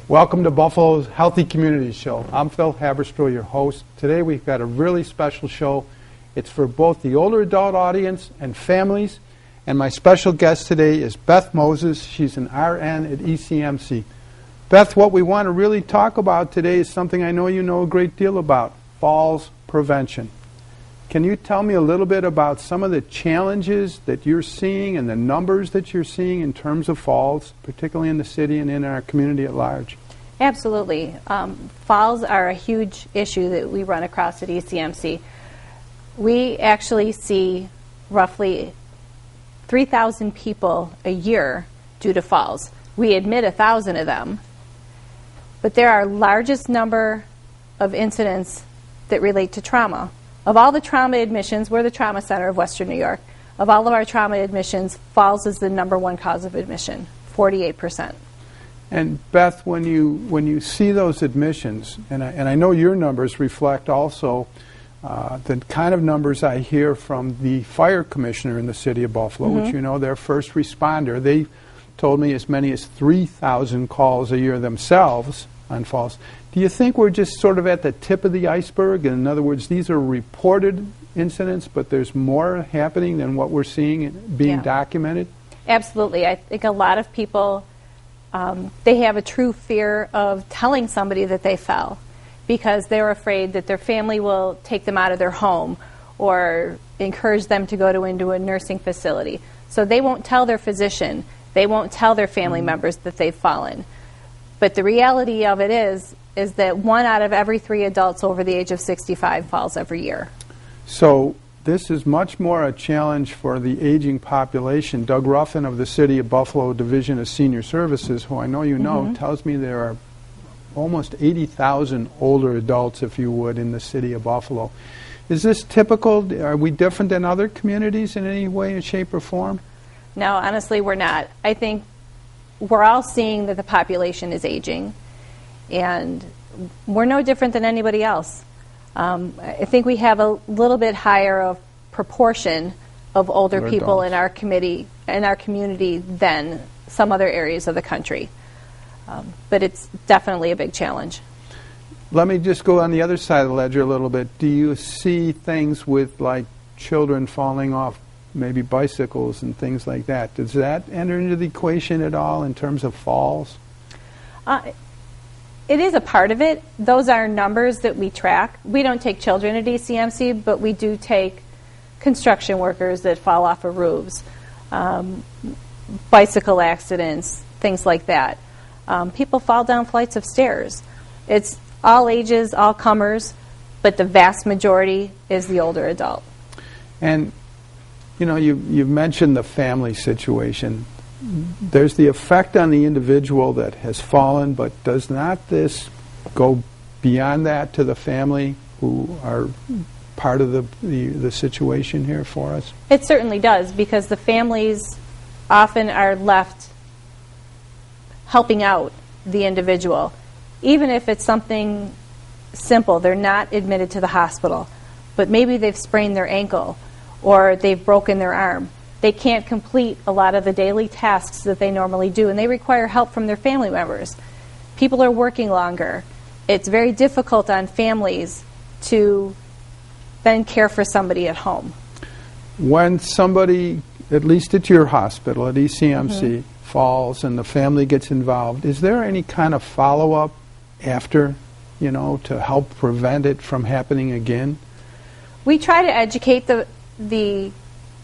Welcome to Buffalo's Healthy Communities Show. I'm Phil Haberstroh, your host. Today we've got a really special show. It's for both the older adult audience and families. And my special guest today is Beth Moses. She's an RN at ECMC. Beth, what we want to really talk about today is something I know you know a great deal about, falls prevention. Can you tell me a little bit about some of the challenges that you're seeing and the numbers that you're seeing in terms of falls, particularly in the city and in our community at large? Absolutely. Falls are a huge issue that we run across at ECMC. We actually see roughly 3,000 people a year due to falls. We admit 1,000 of them, but there are largest number of incidents that relate to trauma. Of all the trauma admissions, we're the trauma center of Western New York. Of all of our trauma admissions, falls is the #1 cause of admission, 48%. And Beth, when you see those admissions, and I know your numbers reflect also the kind of numbers I hear from the fire commissioner in the city of Buffalo, which you know, their first responder, they told me as many as 3,000 calls a year themselves on falls. Do you think we're just sort of at the tip of the iceberg? In other words, these are reported incidents, but there's more happening than what we're seeing being documented? Absolutely. I think a lot of people, they have a true fear of telling somebody that they fell because they're afraid that their family will take them out of their home or encourage them to go into a nursing facility. So they won't tell their physician. They won't tell their family members that they've fallen. But the reality of it is that 1 out of every 3 adults over the age of 65 falls every year. So this is much more a challenge for the aging population. Doug Ruffin of the City of Buffalo Division of Senior Services, who I know you know, tells me there are almost 80,000 older adults, if you would, in the City of Buffalo. Is this typical? Are we different than other communities in any way, shape, or form? No, honestly, we're not. I think we're all seeing that the population is aging, and we're no different than anybody else. I think we have a little bit higher of proportion of older people in our community than some other areas of the country. But it's definitely a big challenge. Let me just go on the other side of the ledger a little bit. Do you see things with like children falling off maybe bicycles and things like that? Does that enter into the equation at all in terms of falls? It is a part of it. Those are numbers that we track. We don't take children at ECMC, but we do take construction workers that fall off of roofs, bicycle accidents, things like that. People fall down flights of stairs. It's all ages, all comers, but the vast majority is the older adult. And you know, you've mentioned the family situation. There's the effect on the individual that has fallen, but does not this go beyond that to the family who are part of the situation here for us? It certainly does, because the families often are left helping out the individual. Even if it's something simple, they're not admitted to the hospital, but maybe they've sprained their ankle or they've broken their arm. They can't complete a lot of the daily tasks that they normally do, and they require help from their family members. People are working longer. It's very difficult on families to then care for somebody at home. When somebody, at least at your hospital, at ECMC, falls and the family gets involved, is there any kind of follow-up after, you know, to help prevent it from happening again? We try to educate the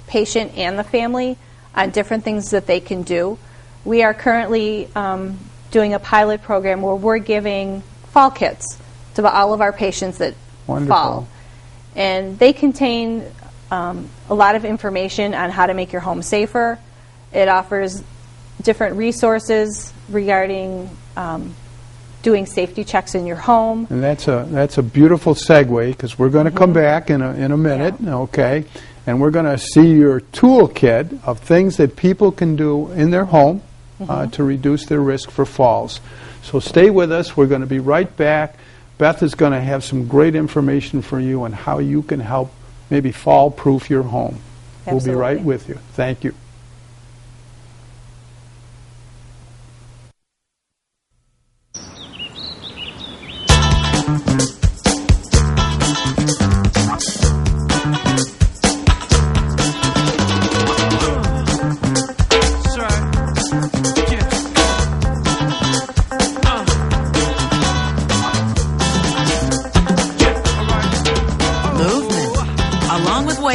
patient and the family on different things that they can do. We are currently doing a pilot program where we're giving fall kits to all of our patients that fall. And they contain a lot of information on how to make your home safer. It offers different resources regarding doing safety checks in your home. And that's a beautiful segue, because we're going to come back in a minute, okay? And we're going to see your toolkit of things that people can do in their home to reduce their risk for falls. So stay with us. We're going to be right back. Beth is going to have some great information for you on how you can help maybe fall-proof your home. Absolutely. We'll be right with you. Thank you.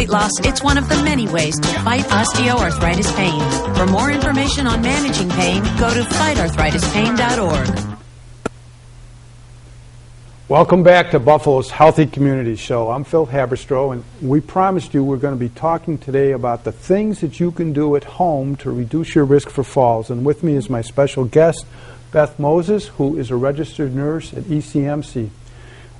weight loss, it's one of the many ways to fight osteoarthritis pain. For more information on managing pain, go to fightarthritispain.org. Welcome back to Buffalo's Healthy Community Show. I'm Phil Haberstroh, and we promised you we're going to be talking today about the things that you can do at home to reduce your risk for falls. And with me is my special guest, Beth Moses, who is a registered nurse at ECMC.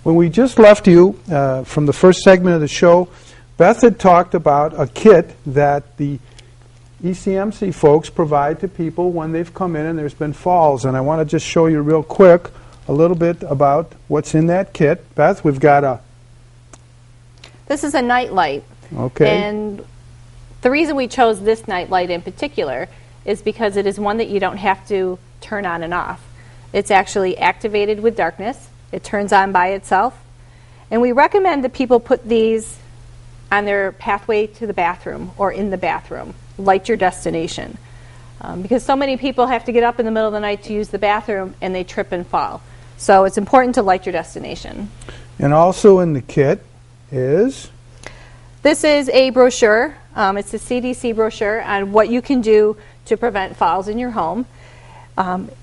When we just left you from the first segment of the show, Beth had talked about a kit that the ECMC folks provide to people when they've come in and there's been falls. And I want to just show you real quick a little bit about what's in that kit. Beth, we've got a... This is a night light. Okay. And the reason we chose this night light in particular is because it is one that you don't have to turn on and off. It's actually activated with darkness. It turns on by itself. And we recommend that people put these on their pathway to the bathroom or in the bathroom. Light your destination. Because so many people have to get up in the middle of the night to use the bathroom and they trip and fall. So it's important to light your destination. And also in the kit is... This is a brochure. It's a CDC brochure on what you can do to prevent falls in your home.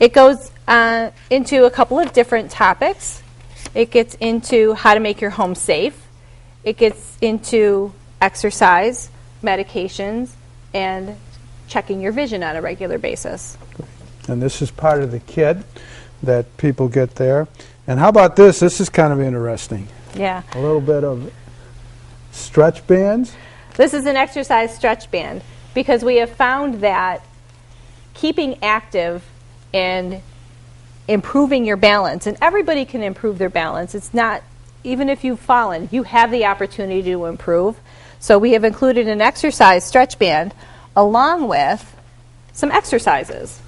It goes into a couple of different topics. It gets into how to make your home safe. It gets into exercise, medications, and checking your vision on a regular basis. And this is part of the kit that people get there. And how about this? This is kind of interesting. Yeah. A little bit of stretch bands. This is an exercise stretch band because we have found that keeping active and improving your balance, and everybody can improve their balance. It's not, even if you've fallen, you have the opportunity to improve. So we have included an exercise stretch band along with some exercises.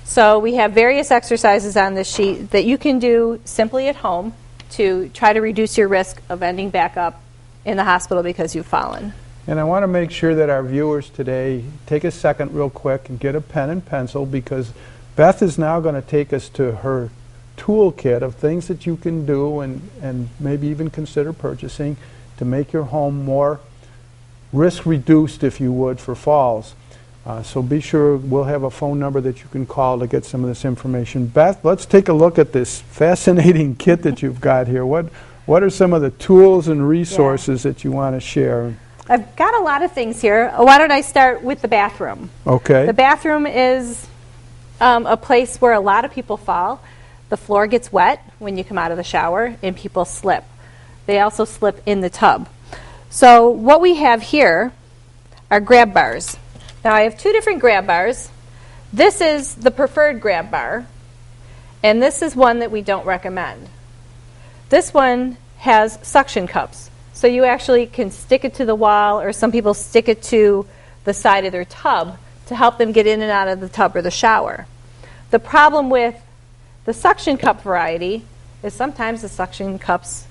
So we have various exercises on this sheet that you can do simply at home to try to reduce your risk of ending back up in the hospital because you've fallen. And I want to make sure that our viewers today take a second real quick and get a pen and pencil, because Beth is now going to take us to her toolkit of things that you can do and maybe even consider purchasing to make your home more risk reduced, if you would, for falls. So be sure we'll have a phone number that you can call to get some of this information. Beth, let's take a look at this fascinating kit that you've got here. What are some of the tools and resources that you want to share? I've got a lot of things here. Why don't I start with the bathroom? Okay. The bathroom is a place where a lot of people fall. The floor gets wet when you come out of the shower and people slip. They also slip in the tub. So what we have here are grab bars. Now I have two different grab bars. This is the preferred grab bar, and this is one that we don't recommend. This one has suction cups, so you actually can stick it to the wall, or some people stick it to the side of their tub to help them get in and out of the tub or the shower. The problem with the suction cup variety is sometimes the suction cups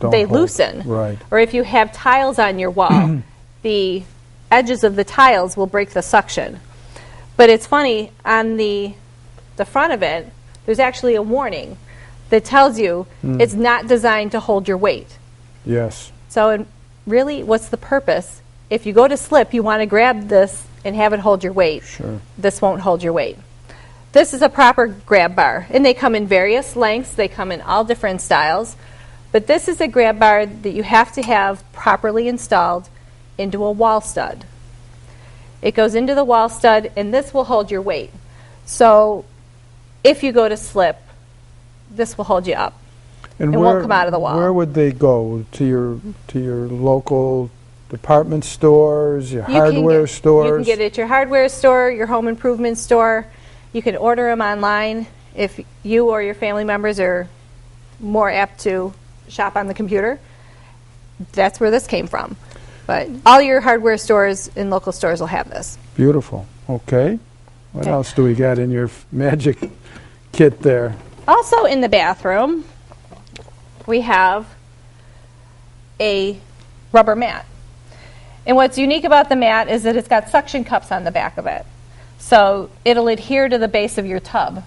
they loosen. Right. Or if you have tiles on your wall, the edges of the tiles will break the suction. But it's funny, on the front of it, there's actually a warning that tells you it's not designed to hold your weight. Yes. So really, what's the purpose? If you go to slip, you want to grab this and have it hold your weight. Sure. This won't hold your weight. This is a proper grab bar, and they come in various lengths. They come in all different styles. But this is a grab bar that you have to have properly installed into a wall stud. It goes into the wall stud, and this will hold your weight. So if you go to slip, this will hold you up. And it won't come out of the wall. Where would they go? To your local department stores, your hardware stores? You can get it at your hardware store, your home improvement store. You can order them online if you or your family members are more apt to shop on the computer. That's where this came from. But all your hardware stores and local stores will have this. Beautiful. Okay. What else do we got in your magic kit there? Also in the bathroom, we have a rubber mat. And what's unique about the mat is that it's got suction cups on the back of it. So it'll adhere to the base of your tub.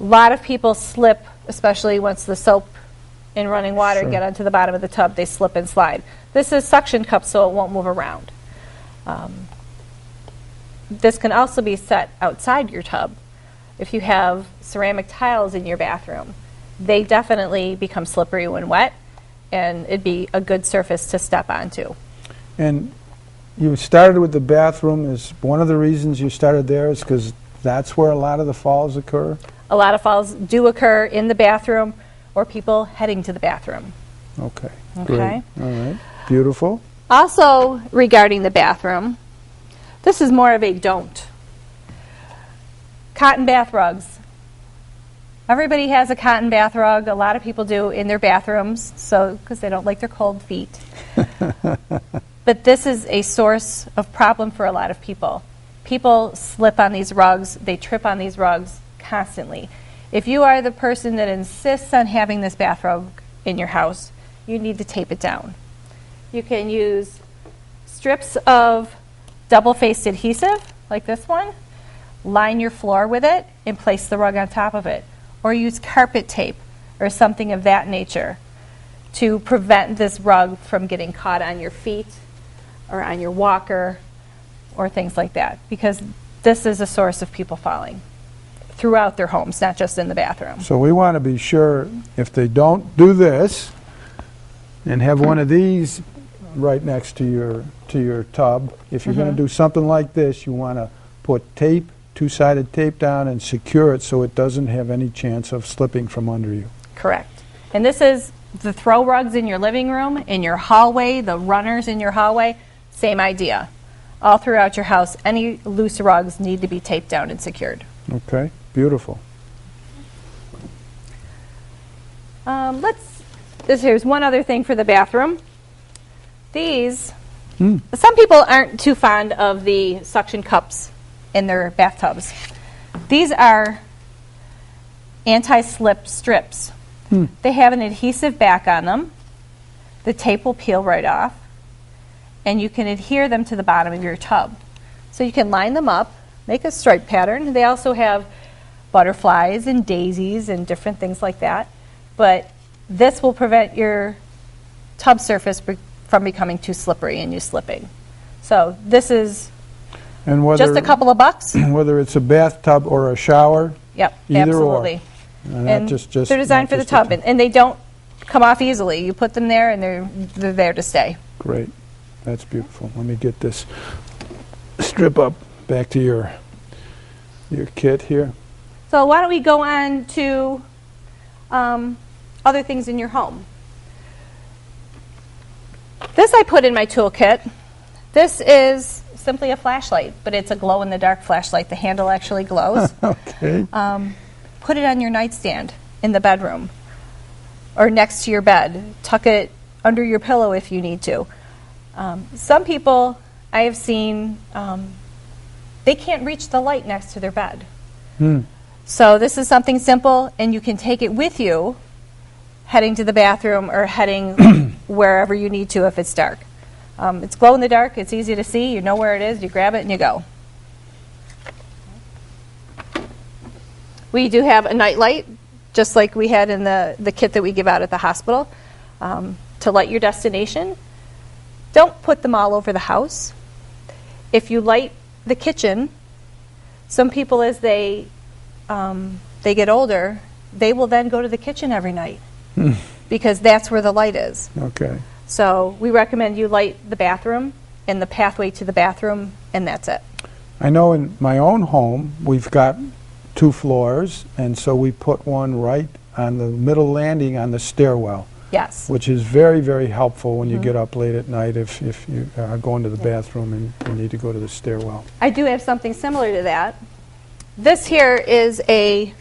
A lot of people slip, especially once the soap in running water Sure. get onto the bottom of the tub, they slip and slide. This is suction cup, so it won't move around. This can also be set outside your tub. If you have ceramic tiles in your bathroom, they definitely become slippery when wet, and it'd be a good surface to step onto. And you started with the bathroom. Is one of the reasons you started there is because that's where a lot of the falls occur? A lot of falls do occur in the bathroom or people heading to the bathroom. Okay. Okay. Great. All right. Beautiful. Also, regarding the bathroom, this is more of a don't. Cotton bath rugs. Everybody has a cotton bath rug. A lot of people do in their bathrooms, so because they don't like their cold feet. But this is a source of problem for a lot of people. People slip on these rugs. They trip on these rugs constantly. If you are the person that insists on having this bath rug in your house, you need to tape it down. You can use strips of double-faced adhesive, like this one, line your floor with it, and place the rug on top of it. Or use carpet tape or something of that nature to prevent this rug from getting caught on your feet or on your walker or things like that, because this is a source of people falling throughout their homes, not just in the bathroom. So we want to be sure if they don't do this and have one of these right next to your tub, if you're going to do something like this, you want to put tape, two-sided tape down and secure it so it doesn't have any chance of slipping from under you. Correct. And this is the throw rugs in your living room, in your hallway, the runners in your hallway, same idea. All throughout your house, any loose rugs need to be taped down and secured. Okay, beautiful. Here's one other thing for the bathroom. These, some people aren't too fond of the suction cups in their bathtubs. These are anti-slip strips. They have an adhesive back on them. The tape will peel right off, and you can adhere them to the bottom of your tub. So you can line them up, make a stripe pattern. They also have butterflies and daisies and different things like that. But this will prevent your tub surface from becoming too slippery and you slipping. So this is And whether, just a couple of bucks. whether it's a bathtub or a shower, Yep, either absolutely. or. Not And just they're designed not for the just a tub, and they don't come off easily. You put them there, and they're there to stay. Great. That's beautiful. Let me get this strip up back to your kit here. So why don't we go on to other things in your home. This I put in my toolkit. This is simply a flashlight, but it's a glow-in-the-dark flashlight. The handle actually glows. Okay. Put it on your nightstand in the bedroom or next to your bed. Tuck it under your pillow if you need to. Some people I have seen, they can't reach the light next to their bed. So this is something simple, and you can take it with you heading to the bathroom or heading wherever you need to if it's dark. It's glow in the dark. It's easy to see. You know where it is. You grab it and you go. We do have a night light, just like we had in the kit that we give out at the hospital, to light your destination. Don't put them all over the house. If you light the kitchen, some people as they get older, they will then go to the kitchen every night because that's where the light is. Okay. So we recommend you light the bathroom and the pathway to the bathroom, and that's it. I know in my own home we've got 2 floors, and so we put one right on the middle landing on the stairwell, Yes. which is very, very helpful when you get up late at night if you are going to the bathroom and you need to go to the stairwell. I do have something similar to that. This here is a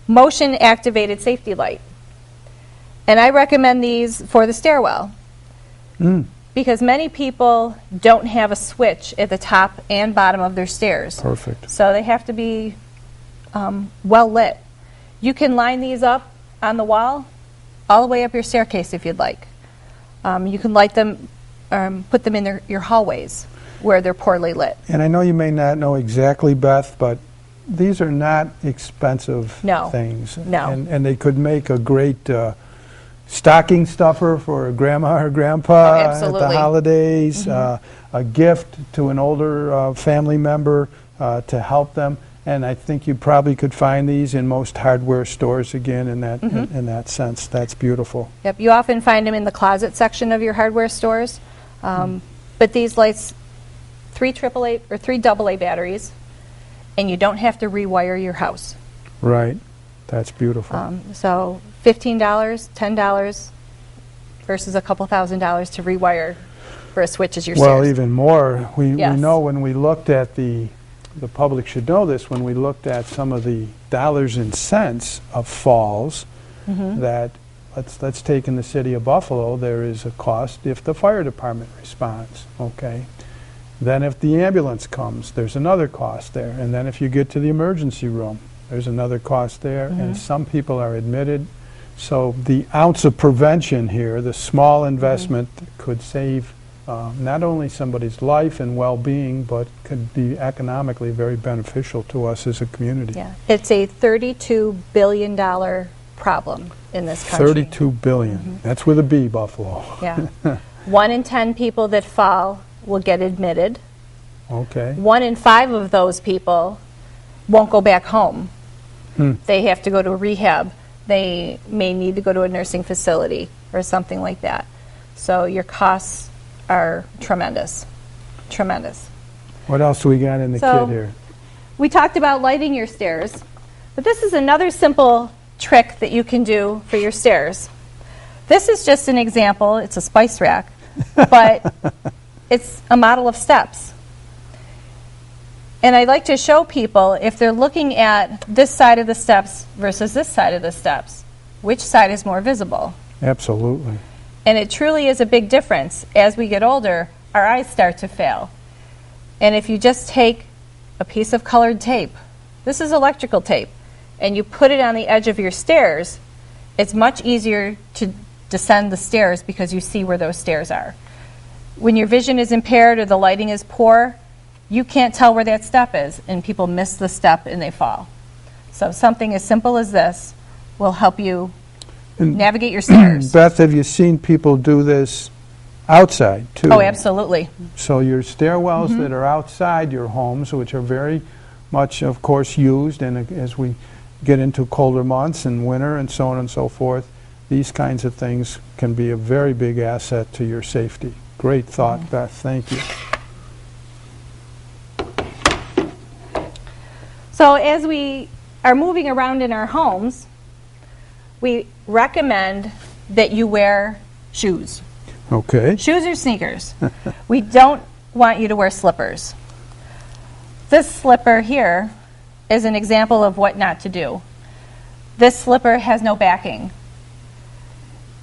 motion-activated safety light. And I recommend these for the stairwell because many people don't have a switch at the top and bottom of their stairs. Perfect. So they have to be well lit. You can line these up on the wall all the way up your staircase if you'd like. You can light them, put them in your hallways where they're poorly lit. And I know you may not know exactly, Beth, but these are not expensive No. things. No. And they could make a great stocking stuffer for grandma or grandpa at the absolutely. holidays, a gift to an older family member to help them. And I think you probably could find these in most hardware stores again in that, in that sense. That's beautiful. Yep, you often find them in the closet section of your hardware stores. But these lights, 3 AAA or 3 AA batteries, and you don't have to rewire your house. Right. That's beautiful. So $15, $10 versus a couple $1,000s to rewire for a switch as your Well, stairs. even more. We Yes. know when we looked at the public should know this, when we looked at some of the dollars and cents of falls, that let's take in the city of Buffalo, there is a cost if the fire department responds, okay? Then if the ambulance comes, there's another cost there. And then if you get to the emergency room, there's another cost there. And some people are admitted. So the ounce of prevention here, the small investment could save not only somebody's life and well-being, but could be economically very beneficial to us as a community. Yeah, it's a $32 billion problem in this country. $32 billion. That's with a B, Buffalo. Yeah. 1 in 10 people that fall will get admitted. Okay. 1 in 5 of those people won't go back home. They have to go to a rehab. They may need to go to a nursing facility or something like that. So your costs are tremendous. Tremendous. What else do we got in the So- kit here? We talked about lighting your stairs, but this is another simple trick that you can do for your stairs. This is just an example. It's a spice rack, but it's a model of steps. And I'd like to show people, if they're looking at this side of the steps versus this side of the steps, which side is more visible. Absolutely. And it truly is a big difference. As we get older, our eyes start to fail. And if you just take a piece of colored tape, this is electrical tape, and you put it on the edge of your stairs, it's much easier to descend the stairs because you see where those stairs are. When your vision is impaired or the lighting is poor, you can't tell where that step is, and people miss the step and they fall. So something as simple as this will help you navigate your stairs. Beth, have you seen people do this outside, too? Oh, absolutely. So your stairwells that are outside your homes, which are very much, of course, used, and as we get into colder months and winter and so on and so forth, these kinds of things can be a very big asset to your safety. Great thought, Beth. Thank you. So as we are moving around in our homes, we recommend that you wear shoes. Okay. Shoes or sneakers. We don't want you to wear slippers. This slipper here is an example of what not to do. This slipper has no backing.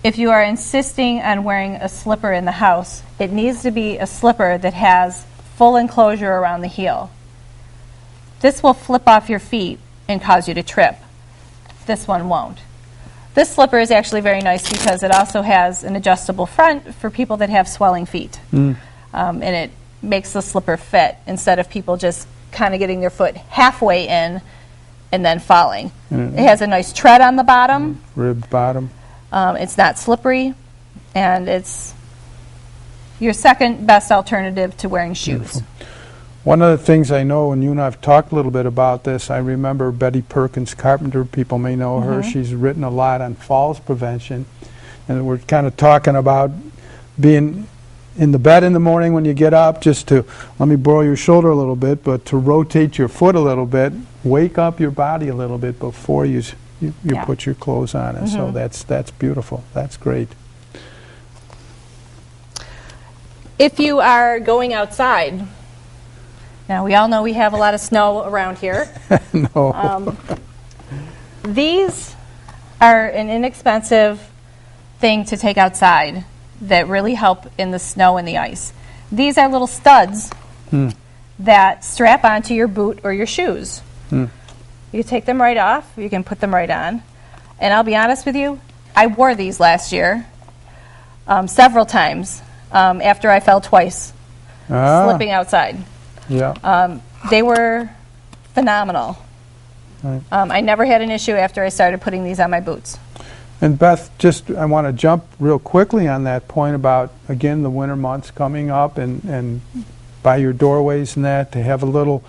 If you are insisting on wearing a slipper in the house, it needs to be a slipper that has full enclosure around the heel. This will flip off your feet and cause you to trip. This one won't. This slipper is actually very nice because it also has an adjustable front for people that have swelling feet. And it makes the slipper fit instead of people just kind of getting their foot halfway in and then falling. It has a nice tread on the bottom. Ribbed bottom. It's not slippery, and it's your second best alternative to wearing shoes. One of the things I know, and you and I have talked a little bit about this, I remember Betty Perkins Carpenter, people may know her. She's written a lot on falls prevention. And we're kind of talking about being in the bed in the morning when you get up, just to, let me borrow your shoulder a little bit, but to rotate your foot a little bit, wake up your body a little bit before you put your clothes on. And so that's beautiful. That's great. If you are going outside, now we all know we have a lot of snow around here. No. These are an inexpensive thing to take outside that really help in the snow and the ice. These are little studs that strap onto your boot or your shoes. You can take them right off, you can put them right on. And I'll be honest with you, I wore these last year several times after I fell twice slipping outside. Yeah. They were phenomenal. Right. I never had an issue after I started putting these on my boots. And Beth, just I want to jump real quickly on that point about, again, the winter months coming up, and by your doorways and that, to have a little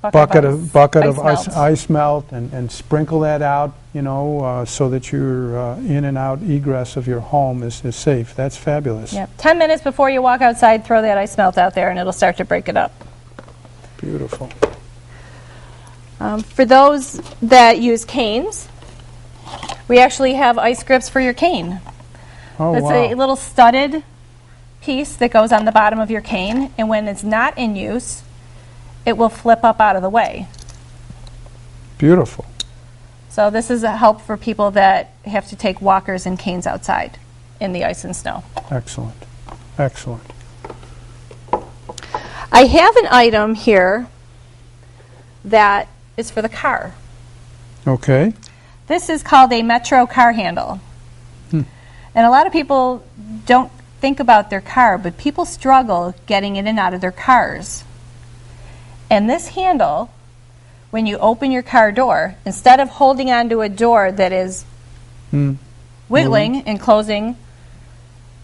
bucket of ice melt and sprinkle that out, you know, so that your in and out egress of your home is safe. That's fabulous. Yep. 10 minutes before you walk outside, throw that ice melt out there, and it'll start to break it up. Beautiful. For those that use canes, we actually have ice grips for your cane. Oh, It's wow. a little studded piece that goes on the bottom of your cane, and when it's not in use, it will flip up out of the way. Beautiful. So this is a help for people that have to take walkers and canes outside in the ice and snow. Excellent. Excellent. I have an item here that is for the car. Okay. This is called a Metro car handle. And a lot of people don't think about their car, but people struggle getting in and out of their cars. And this handle, when you open your car door, instead of holding onto a door that is wiggling and closing,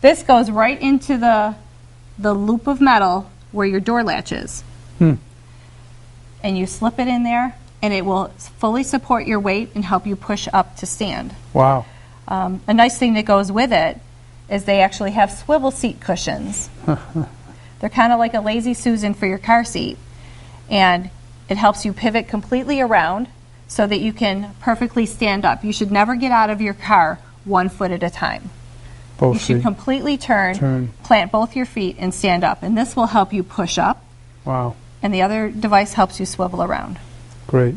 this goes right into the loop of metal where your door latch is. And you slip it in there, and it will fully support your weight and help you push up to stand. Wow. A nice thing that goes with it is they actually have swivel seat cushions. They're kind of like a lazy Susan for your car seat. And it helps you pivot completely around so that you can perfectly stand up. You should never get out of your car 1 foot at a time. Both You should feet. completely turn, plant both your feet, and stand up. And this will help you push up, Wow. and the other device helps you swivel around. Great.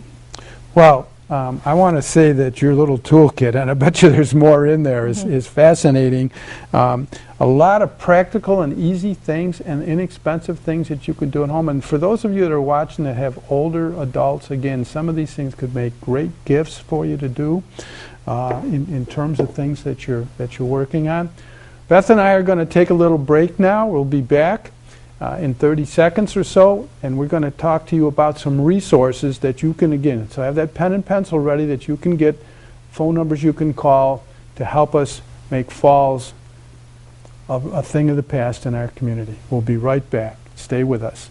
Well, I want to say that your little toolkit, and I bet you there's more in there, is fascinating. A lot of practical and easy things and inexpensive things that you could do at home. And for those of you that are watching that have older adults, again, some of these things could make great gifts for you to do in terms of things that you're working on. Beth and I are going to take a little break now. We'll be back in 30 seconds or so, and we're going to talk to you about some resources that you can, again, so have that pen and pencil ready that you can get, phone numbers you can call to help us make falls a thing of the past in our community. We'll be right back. Stay with us.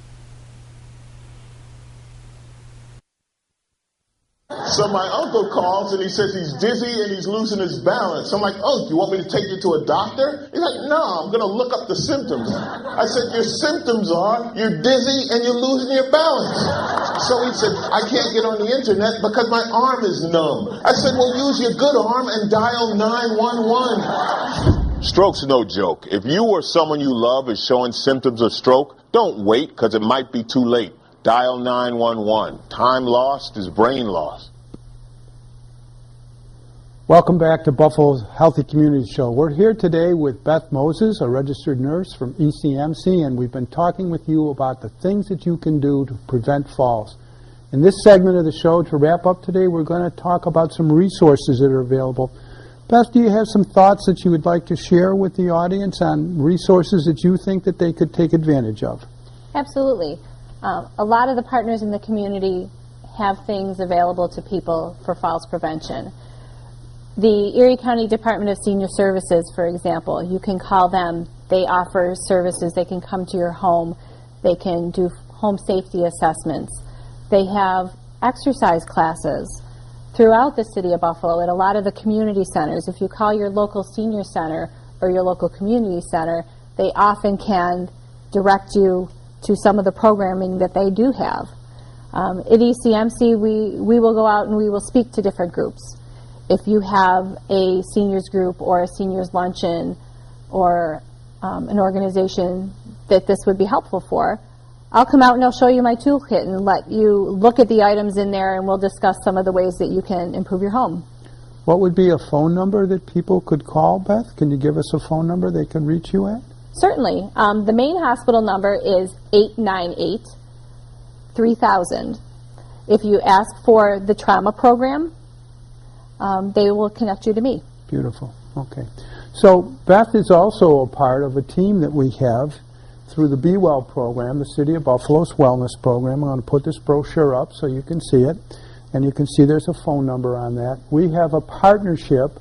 So my uncle calls and he says he's dizzy and he's losing his balance. I'm like, "Oh, you want me to take you to a doctor?" He's like, "No, I'm going to look up the symptoms." I said, "Your symptoms are you're dizzy and you're losing your balance." So he said, "I can't get on the internet because my arm is numb." I said, "Well, use your good arm and dial 911. Stroke's no joke. If you or someone you love is showing symptoms of stroke, don't wait because it might be too late. Dial 911. Time lost is brain lost. Welcome back to Buffalo's Healthy Community Show. We're here today with Beth Moses, a registered nurse from ECMC, and we've been talking with you about the things that you can do to prevent falls. In this segment of the show, to wrap up today, we're going to talk about some resources that are available. Beth, do you have some thoughts that you would like to share with the audience on resources that you think that they could take advantage of? Absolutely. A lot of the partners in the community have things available to people for falls prevention. The Erie County Department of Senior Services, for example, you can call them. They offer services. They can come to your home. They can do home safety assessments. They have exercise classes throughout the city of Buffalo at a lot of the community centers. If you call your local senior center or your local community center, they often can direct you to some of the programming that they do have. At ECMC, we will go out and we will speak to different groups. If you have a seniors group or a seniors luncheon or an organization that this would be helpful for, I'll come out and I'll show you my toolkit and let you look at the items in there, and we'll discuss some of the ways that you can improve your home. What would be a phone number that people could call, Beth? Can you give us a phone number they can reach you at? Certainly. The main hospital number is 898-3000. If you ask for the trauma program, they will connect you to me. Beautiful. Okay. So Beth is also a part of a team that we have through the Be Well program, the City of Buffalo's wellness program. I'm going to put this brochure up so you can see it. And you can see there's a phone number on that. We have a partnership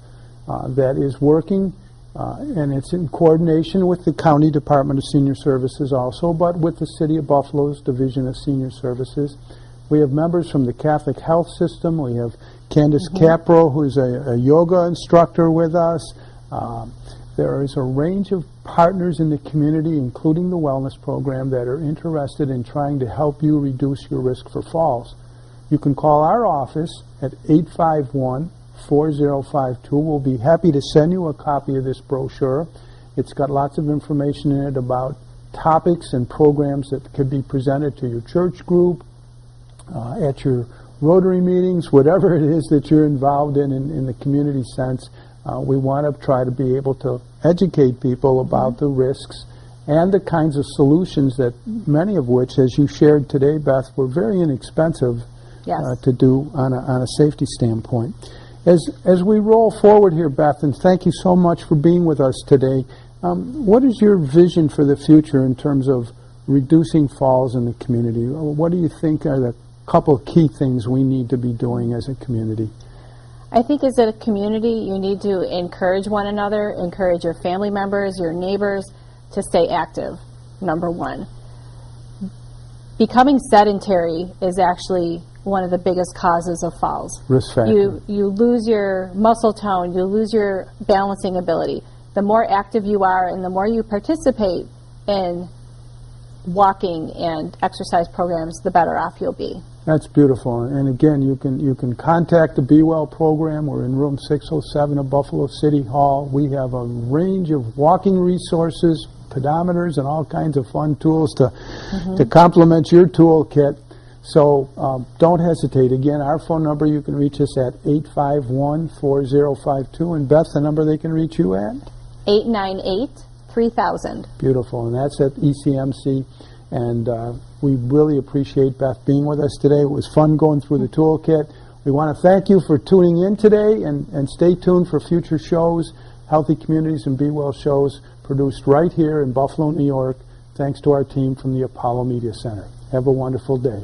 that is working, and it's in coordination with the County Department of Senior Services also, but with the City of Buffalo's Division of Senior Services. We have members from the Catholic Health System. We have Candace Capro, who's a yoga instructor with us. There is a range of partners in the community, including the wellness program, that are interested in trying to help you reduce your risk for falls. You can call our office at 851-4052. We'll be happy to send you a copy of this brochure. It's got lots of information in it about topics and programs that could be presented to your church group, at your Rotary meetings, whatever it is that you're involved in the community sense. We want to try to be able to educate people about the risks and the kinds of solutions that many of which, as you shared today, Beth, were very inexpensive to do on a safety standpoint. As we roll forward here, Beth, and thank you so much for being with us today, what is your vision for the future in terms of reducing falls in the community? What do you think are the couple of key things we need to be doing as a community? I think as a community, you need to encourage one another, encourage your family members, your neighbors to stay active, number one. Becoming sedentary is actually one of the biggest causes of falls. Risk factor. You lose your muscle tone, you lose your balancing ability. The more active you are and the more you participate in walking and exercise programs, the better off you'll be. That's beautiful. And again, you can contact the Be Well program. We're in room 607 of Buffalo City Hall. We have a range of walking resources, pedometers, and all kinds of fun tools to complement your toolkit. So don't hesitate. Again, our phone number, you can reach us at 851-4052. And Beth, the number they can reach you at? 898-3000. Beautiful. And that's at ECMC. And we really appreciate Beth being with us today. It was fun going through the toolkit. We want to thank you for tuning in today, and stay tuned for future shows, Healthy Communities and Be Well shows produced right here in Buffalo, New York, thanks to our team from the Apollo Media Center. Have a wonderful day.